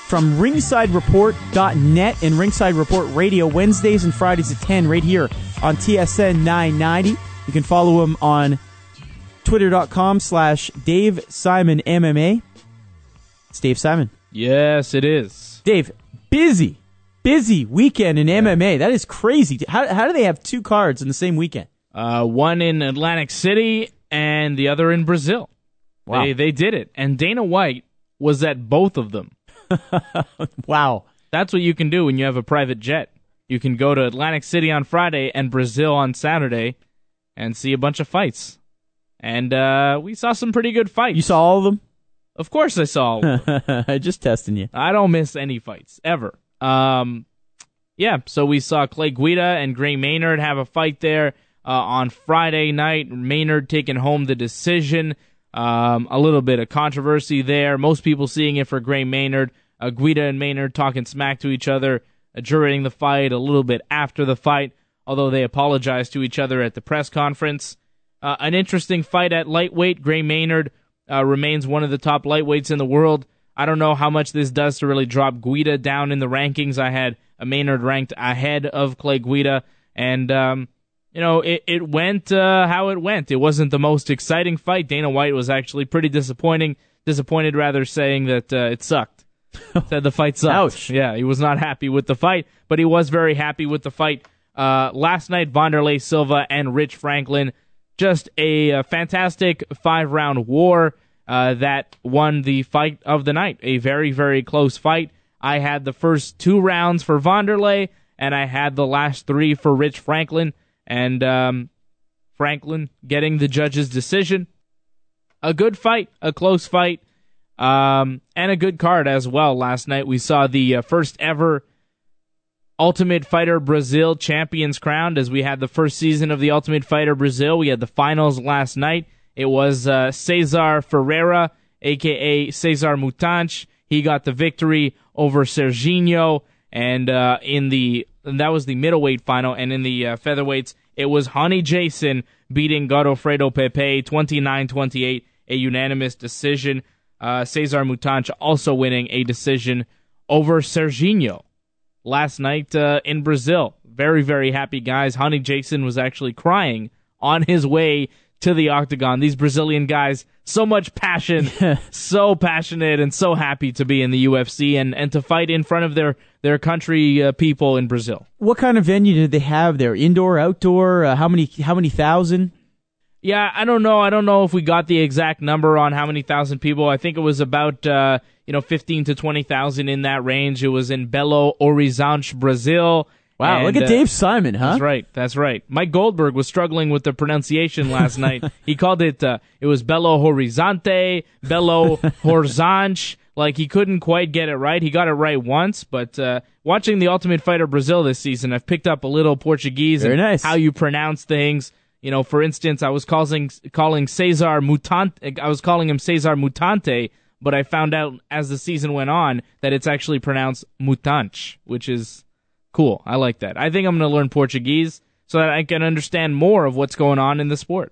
from ringsidereport.net and Ringside Report Radio, Wednesdays and Fridays at 10 right here on TSN 990. You can follow him on twitter.com/Dave Simon MMA. It's Dave Simon. Yes, it is. Dave, busy weekend in MMA. That is crazy. How do they have two cards in the same weekend? One in Atlantic City and the other in Brazil. Wow. They did it. And Dana White was at both of them. Wow. That's what you can do when you have a private jet. You can go to Atlantic City on Friday and Brazil on Saturday and see a bunch of fights. And we saw some pretty good fights. You saw all of them? Of course I saw all of them. Just testing you. I don't miss any fights, ever. So we saw Clay Guida and Gray Maynard have a fight there on Friday night. Maynard taking home the decision. A little bit of controversy there. Most people seeing it for Gray Maynard. Guida and Maynard talking smack to each other during the fight, a little bit after the fight, although they apologized to each other at the press conference. An interesting fight at lightweight. Gray Maynard remains one of the top lightweights in the world. I don't know how much this does to really drop Guida down in the rankings. I had Maynard ranked ahead of Clay Guida, and it went how it went. It wasn't the most exciting fight. Dana White was actually pretty disappointed, saying that it sucked. Said the fight sucked. Ouch. Yeah, he was not happy with the fight, but he was very happy with the fight. Last night, Wanderlei Silva and Rich Franklin, just a fantastic 5-round war that won the fight of the night. A very, very close fight. I had the first 2 rounds for Wanderlei, and I had the last 3 for Rich Franklin. And Franklin getting the judge's decision. A good fight, a close fight, and a good card as well. Last night we saw the first ever Ultimate Fighter Brazil champions crowned, as we had the first season of the Ultimate Fighter Brazil. We had the finals last night. It was Cesar Ferreira, a.k.a. Cesar Mutanch. He got the victory over Serginho, and that was the middleweight final, and in the featherweights, it was Honey Jason beating Godofredo Pepe 29-28, a unanimous decision. Cesar Mutanch also winning a decision over Serginho last night in Brazil. Very, very happy guys. Honey Jason was actually crying on his way to the octagon. These Brazilian guys, so much passion, so passionate, and so happy to be in the UFC and to fight in front of their country people in Brazil. What kind of venue did they have there? Indoor, outdoor? How many thousand? Yeah, I don't know. I don't know if we got the exact number on how many thousand people. I think it was about 15 to 20,000 in that range. It was in Belo Horizonte, Brazil. Wow, look at Dave Simon, huh? That's right. Mike Goldberg was struggling with the pronunciation last night. He called it, it was Belo Horizonte, Belo Horizonte. Like, he couldn't quite get it right. He got it right once, but watching the Ultimate Fighter Brazil this season, I've picked up a little Portuguese and nice. How you pronounce things. You know, for instance, I was calling Cesar Mutante. I was calling him Cesar Mutante, but I found out as the season went on that it's actually pronounced Mutanch, which is cool. I like that. I think I'm going to learn Portuguese so that I can understand more of what's going on in the sport.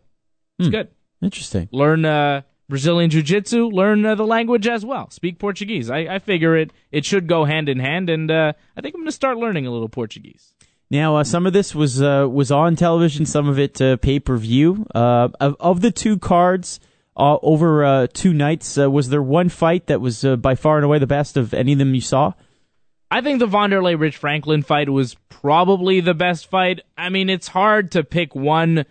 It's good. Interesting. Learn Brazilian Jiu-Jitsu, learn the language as well. Speak Portuguese. I figure it should go hand in hand, and I think I'm going to start learning a little Portuguese. Now, some of this was on television, some of it pay-per-view. Of the 2 cards over 2 nights, was there one fight that was by far and away the best of any of them you saw? I think the Wanderlei Rich Franklin fight was probably the best fight. I mean, it's hard to pick one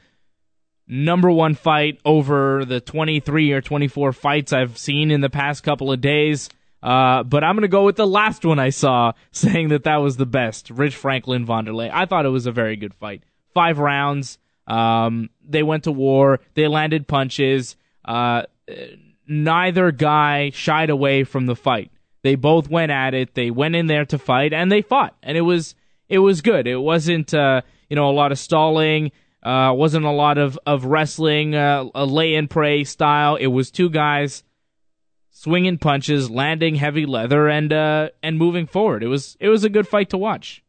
number one fight over the 23 or 24 fights I've seen in the past couple of days. But I'm going to go with the last one I saw, saying that was the best, Rich Franklin Wanderlei. I thought it was a very good fight. 5 rounds. They went to war. They landed punches. Neither guy shied away from the fight. They both went at it. They went in there to fight, and they fought. And it was good. It wasn't a lot of stalling. Wasn't a lot of wrestling, a lay-and-pray style. It was 2 guys swinging punches, landing heavy leather, and moving forward. It was a good fight to watch.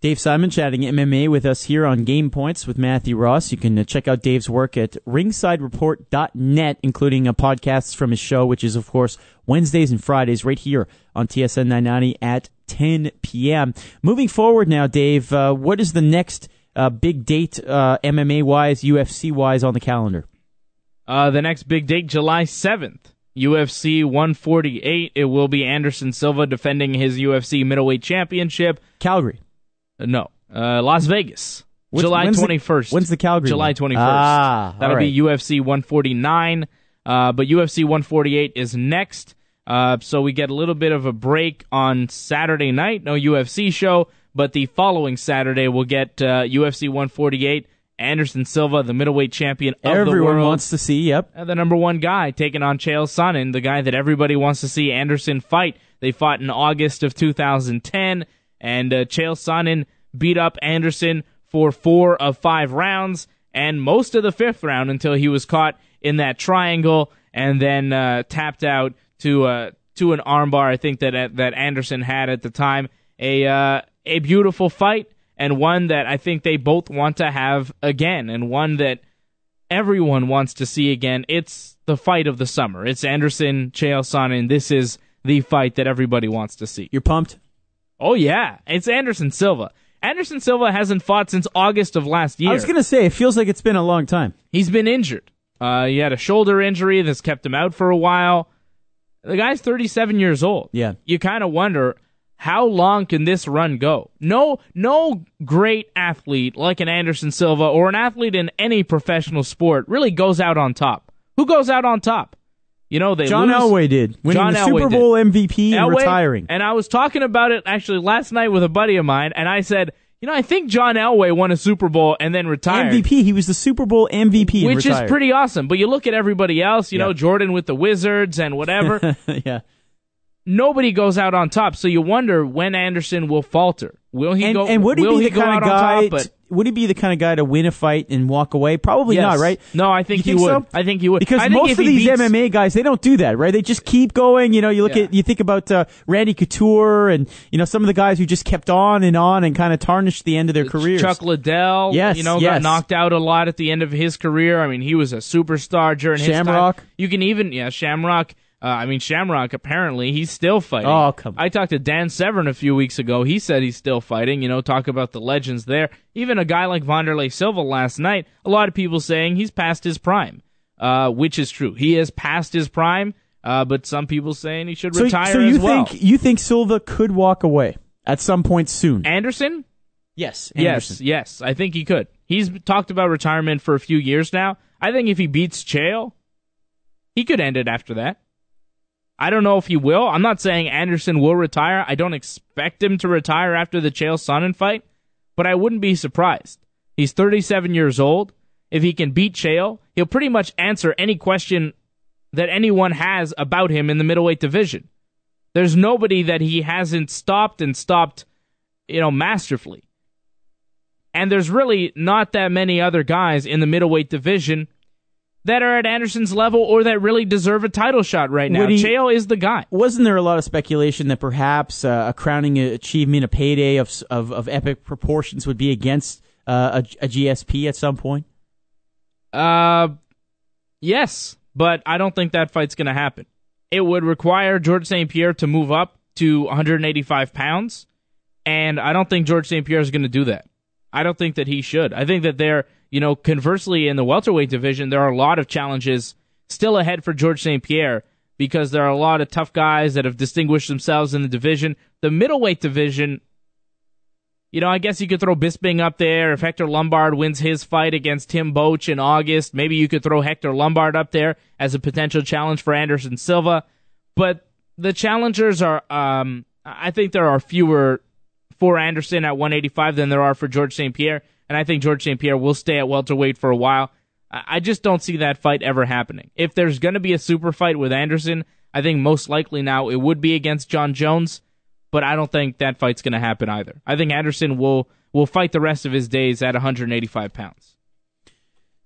Dave Simon chatting MMA with us here on GamePoints with Matthew Ross. You can check out Dave's work at ringsidereport.net, including podcasts from his show, which is, of course, Wednesdays and Fridays right here on TSN 990 at 10 p.m. Moving forward now, Dave, what is the next big date MMA-wise, UFC-wise on the calendar? The next big date, July 7th. UFC 148. It will be Anderson Silva defending his UFC middleweight championship. Calgary. No. Las Vegas. July 21st. When's the Calgary July 21st. That'll be UFC 149. But UFC 148 is next. So we get a little bit of a break on Saturday night. No UFC show. But the following Saturday, we'll get UFC 148. Anderson Silva, the middleweight champion of the world. Everyone wants to see, yep. The number one guy taking on Chael Sonnen, the guy that everybody wants to see Anderson fight. They fought in August of 2010, and Chael Sonnen beat up Anderson for 4 of 5 rounds, and most of the 5th round until he was caught in that triangle and then tapped out to an armbar, I think, that Anderson had at the time. A beautiful fight. And one that I think they both want to have again, and one that everyone wants to see again. It's the fight of the summer. It's Anderson, Chael Sonnen. This is the fight that everybody wants to see. You're pumped? Oh, yeah. It's Anderson Silva. Anderson Silva hasn't fought since August of last year. I was going to say, it feels like it's been a long time. He's been injured. He had a shoulder injury that's kept him out for a while. The guy's 37 years old. Yeah. You kind of wonder, how long can this run go? No great athlete like an Anderson Silva or an athlete in any professional sport really goes out on top. Who goes out on top? You know, John Elway did, winning the Super Bowl MVP and retiring. And I was talking about it actually last night with a buddy of mine, and I said, I think John Elway won a Super Bowl and then retired. MVP. He was the Super Bowl MVP and which retired. Is pretty awesome. But you look at everybody else, you know, Jordan with the Wizards and whatever. Yeah. Nobody goes out on top, so you wonder when Anderson will falter. Will he go? And would he be the kind of guy? But would he be the kind of guy to win a fight and walk away? Probably not, right? No, I think he would. So? I think he would because most of these MMA guys, they don't do that, right? They just keep going. You know, you think about Randy Couture and some of the guys who just kept on and kind of tarnished the end of their careers. Chuck Liddell, got knocked out a lot at the end of his career. I mean, he was a superstar during his time. Shamrock. You can even Shamrock. Shamrock, apparently, he's still fighting. Oh, come on. I talked to Dan Severn a few weeks ago. He said he's still fighting. Talk about the legends there. Even a guy like Wanderlei Silva last night, a lot of people saying he's past his prime, which is true. He is past his prime, but some people saying he should retire as well. So you think Silva could walk away at some point soon? Anderson? Yes, Anderson. Yes, I think he could. He's talked about retirement for a few years now. I think if he beats Chael, he could end it after that. I don't know if he will. I'm not saying Anderson will retire. I don't expect him to retire after the Chael Sonnen fight, but I wouldn't be surprised. He's 37 years old. If he can beat Chael, he'll pretty much answer any question that anyone has about him in the middleweight division. There's nobody that he hasn't stopped masterfully. And there's really not that many other guys in the middleweight division that are at Anderson's level or that really deserve a title shot right now. Chael is the guy. Wasn't there a lot of speculation that perhaps a crowning achievement, a payday of epic proportions would be against a GSP at some point? Yes, but I don't think that fight's going to happen. It would require George St. Pierre to move up to 185 pounds, and I don't think George St. Pierre is going to do that. I don't think that he should. I think that conversely, in the welterweight division, there are a lot of challenges still ahead for George St. Pierre because there are a lot of tough guys that have distinguished themselves in the division. The middleweight division, I guess you could throw Bisping up there. If Hector Lombard wins his fight against Tim Boetsch in August, maybe you could throw Hector Lombard up there as a potential challenge for Anderson Silva. But the challengers are, I think there are fewer for Anderson at 185 than there are for George St. Pierre. And I think George St. Pierre will stay at welterweight for a while. I just don't see that fight ever happening. If there's going to be a super fight with Anderson, I think most likely now it would be against John Jones, but I don't think that fight's going to happen either. I think Anderson will fight the rest of his days at 185 pounds.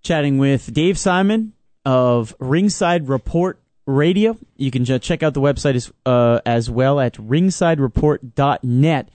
Chatting with Dave Simon of Ringside Report Radio. You can check out the website as well at ringsidereport.net.